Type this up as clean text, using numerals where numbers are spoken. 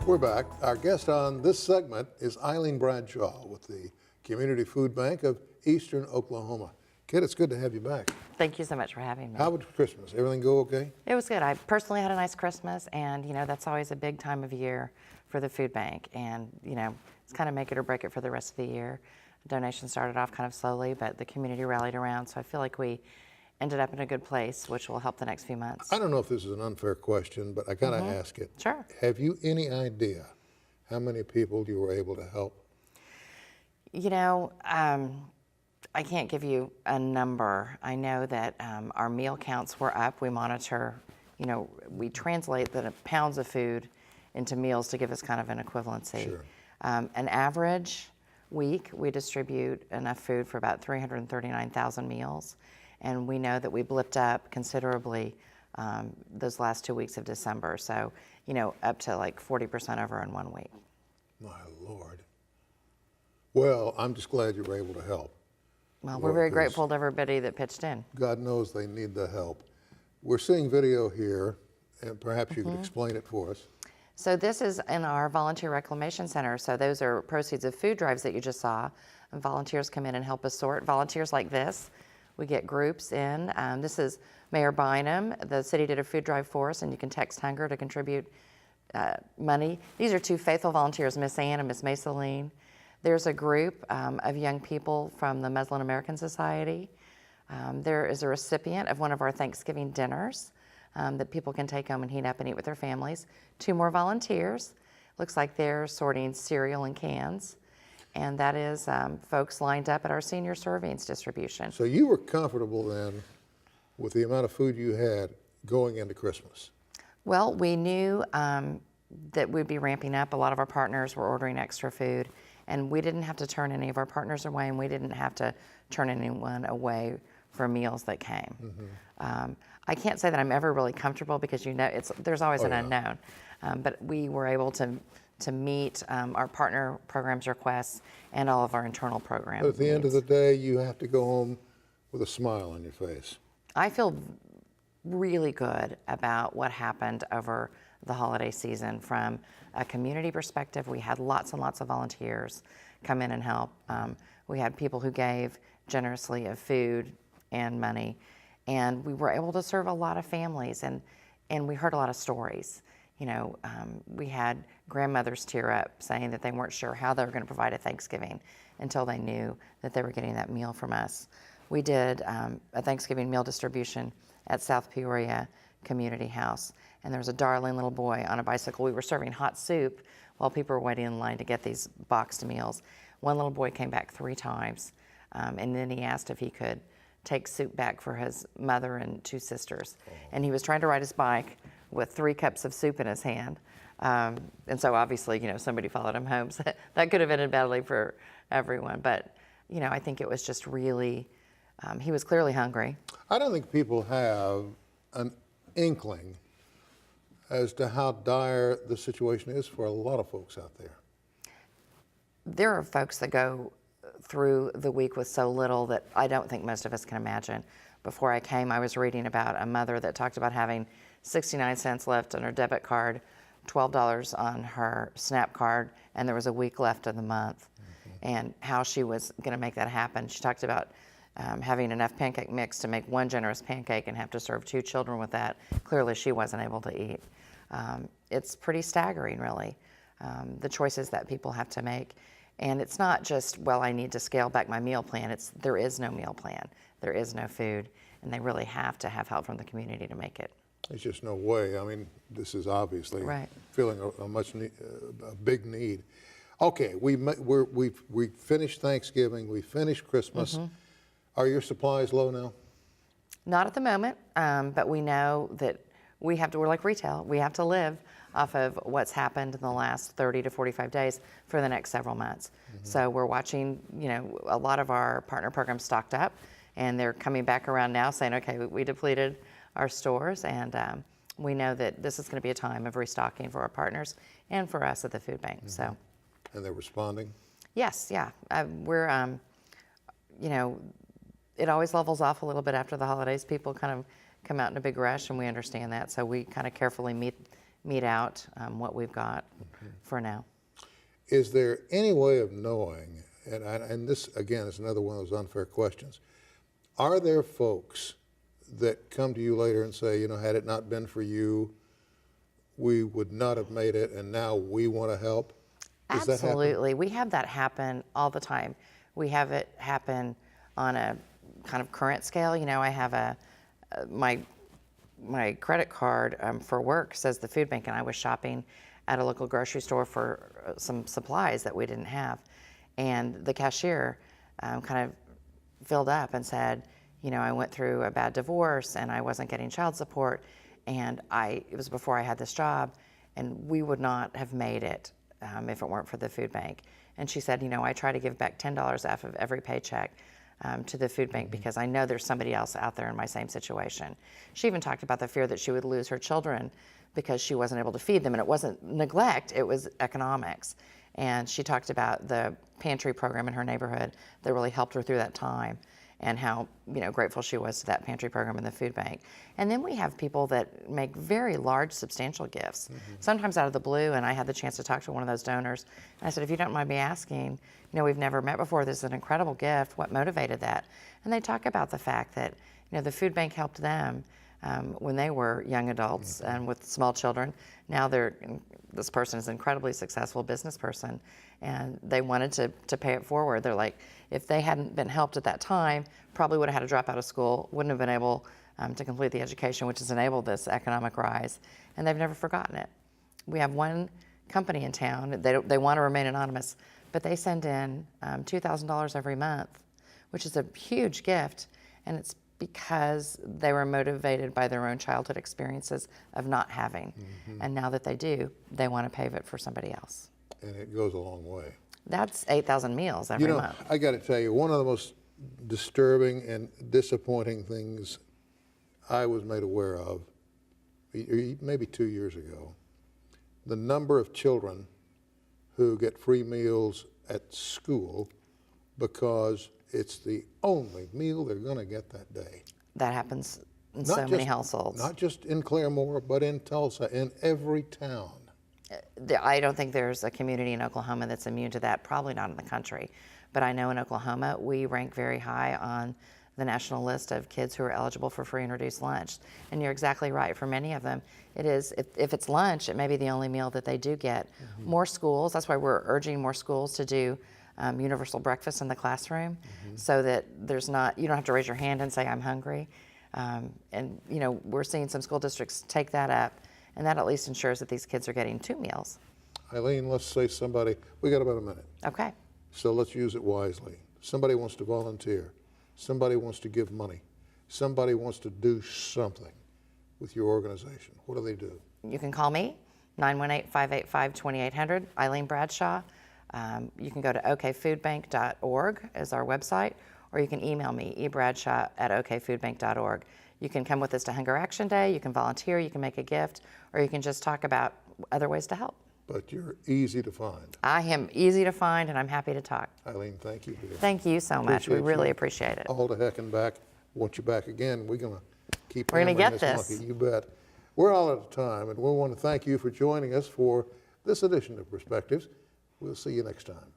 We're back. Our guest on this segment is Eileen Bradshaw with the Community Food Bank of Eastern Oklahoma. Kid, it's good to have you back. Thank you so much for having me. How was Christmas? Everything go okay? It was good. I personally had a nice Christmas, and that's always a big time of year for the food bank, and it's kind of make it or break it for the rest of the year. Donations started off kind of slowly, but the community rallied around, so I feel like we ended up in a good place, which will help the next few months. I don't know if this is an unfair question, but I gotta ask it. Sure. Have you any idea how many people you were able to help? I can't give you a number. I know that our meal counts were up. We monitor, we translate the pounds of food into meals to give us kind of an equivalency. Sure. An average week, we distribute enough food for about 339,000 meals. And we know that we blipped up considerably those last 2 weeks of December. So, up to like 40% over in 1 week. My Lord. Well, I'm just glad you were able to help. Well, we're very grateful to everybody that pitched in. God knows they need the help. We're seeing video here, and perhaps you could explain it for us. So this is in our volunteer reclamation center. So those are proceeds of food drives that you just saw. And volunteers come in and help us sort. Volunteers like this, we get groups in. This is Mayor Bynum. The city did a food drive for us, and you can text hunger to contribute money. These are two faithful volunteers, Miss Ann and Miss Maceline. There's a group of young people from the Muslim American Society. There is a recipient of one of our Thanksgiving dinners that people can take home and heat up and eat with their families. 2 more volunteers. Looks like they're sorting cereal and cans. And that is folks lined up at our senior servings distribution. So you were comfortable then with the amount of food you had going into Christmas? Well, we knew that we'd be ramping up. A lot of our partners were ordering extra food, and we didn't have to turn any of our partners away, and we didn't have to turn anyone away for meals that came. I can't say that I'm ever really comfortable because there's always an unknown, but we were able to meet our partner programs requests and all of our internal programs. But at the end of the day, you have to go home with a smile on your face. I feel really good about what happened over the holiday season. From a community perspective, we had lots and lots of volunteers come in and help. We had people who gave generously of food and money, and we were able to serve a lot of families, and we heard a lot of stories. We had grandmothers tear up saying that they weren't sure how they were going to provide a Thanksgiving until they knew that they were getting that meal from us. We did a Thanksgiving meal distribution at South Peoria Community House, and there was a darling little boy on a bicycle. We were serving hot soup while people were waiting in line to get these boxed meals. One little boy came back 3 times, and then he asked if he could take soup back for his mother and 2 sisters. And he was trying to ride his bike with 3 cups of soup in his hand. And so obviously, somebody followed him home. So that could have ended badly for everyone. But, I think it was just really, he was clearly hungry. I don't think people have an inkling as to how dire the situation is for a lot of folks out there. There are folks that go through the week with so little that I don't think most of us can imagine. Before I came, I was reading about a mother that talked about having 69 cents left on her debit card, $12 on her SNAP card, and there was a week left of the month, and how she was going to make that happen. She talked about having enough pancake mix to make 1 generous pancake and have to serve 2 children with that. Clearly, she wasn't able to eat. It's pretty staggering, really, the choices that people have to make. And it's not just, well, I need to scale back my meal plan. There is no meal plan. There is no food, and they really have to have help from the community to make it. There's just no way. I mean, this is obviously feeling a big need. Okay, we finished Thanksgiving. We finished Christmas. Are your supplies low now? Not at the moment, but we know that we're like retail. We have to live off of what's happened in the last 30 to 45 days for the next several months. So we're watching, a lot of our partner programs stocked up, and they're coming back around now saying, okay, we depleted our stores, and we know that this is going to be a time of restocking for our partners and for us at the food bank. So, and they're responding? Yes, yeah. We're, it always levels off a little bit after the holidays. People kind of come out in a big rush, and we understand that. So we kind of carefully meet mete out what we've got for now. Is there any way of knowing, and this, again, is another one of those unfair questions, are there folks that come to you later and say, you know, had it not been for you, we would not have made it, and now we want to help? Does that happen? Absolutely. We have that happen all the time. We have it happen on a kind of current scale. You know, I have my credit card for work says the food bank, and I was shopping at a local grocery store for some supplies that we didn't have. And the cashier kind of filled up and said, you know, I went through a bad divorce and I wasn't getting child support, and it was before I had this job, and we would not have made it if it weren't for the food bank. And she said, you know, I try to give back $10 off of every paycheck to the food bank because I know there's somebody else out there in my same situation. She even talked about the fear that she would lose her children because she wasn't able to feed them, and it wasn't neglect, it was economics. And she talked about the pantry program in her neighborhood that really helped her through that time, and how, you know, grateful she was to that pantry program and the food bank. And then we have people that make very large, substantial gifts, sometimes out of the blue, and I had the chance to talk to one of those donors. And I said, if you don't mind me asking, you know, we've never met before, this is an incredible gift, what motivated that? And they talk about the fact that, you know, the food bank helped them when they were young adults and with small children. Now this person is an incredibly successful business person, and they wanted to pay it forward. They're like, if they hadn't been helped at that time, probably would have had to drop out of school, wouldn't have been able to complete the education, which has enabled this economic rise, and they've never forgotten it. We have one company in town, they want to remain anonymous, but they send in $2,000 every month, which is a huge gift, and it's because they were motivated by their own childhood experiences of not having. And now that they do, they want to pay it for somebody else. And it goes a long way. That's 8,000 meals every month. I got to tell you, one of the most disturbing and disappointing things I was made aware of, maybe 2 years ago, the number of children who get free meals at school because it's the only meal they're going to get that day. That happens in so many households. Not just in Claremore, but in Tulsa, in every town. I don't think there's a community in Oklahoma that's immune to that, probably not in the country. But I know in Oklahoma, we rank very high on the national list of kids who are eligible for free and reduced lunch. And you're exactly right. For many of them, it is, if it's lunch, it may be the only meal that they do get. More schools, that's why we're urging more schools to do universal breakfast in the classroom, so that there's not, you don't have to raise your hand and say, I'm hungry. And you know, we're seeing some school districts take that up, and that at least ensures that these kids are getting 2 meals. Eileen, let's say we got about a minute. Okay. So let's use it wisely. Somebody wants to volunteer. Somebody wants to give money. Somebody wants to do something with your organization. What do they do? You can call me, 918-585-2800, Eileen Bradshaw. You can go to okfoodbank.org as our website, or you can email me, ebradshaw@okfoodbank.org. You can come with us to Hunger Action Day, you can volunteer, you can make a gift, or you can just talk about other ways to help. But you're easy to find. I am easy to find, and I'm happy to talk. Eileen, thank you, dear. Thank you so much. We really appreciate it. All the heck and back. Want you back again. We're going to keep We're going to get this monkey. You bet. We're all out of time, and we want to thank you for joining us for this edition of Perspectives. We'll see you next time.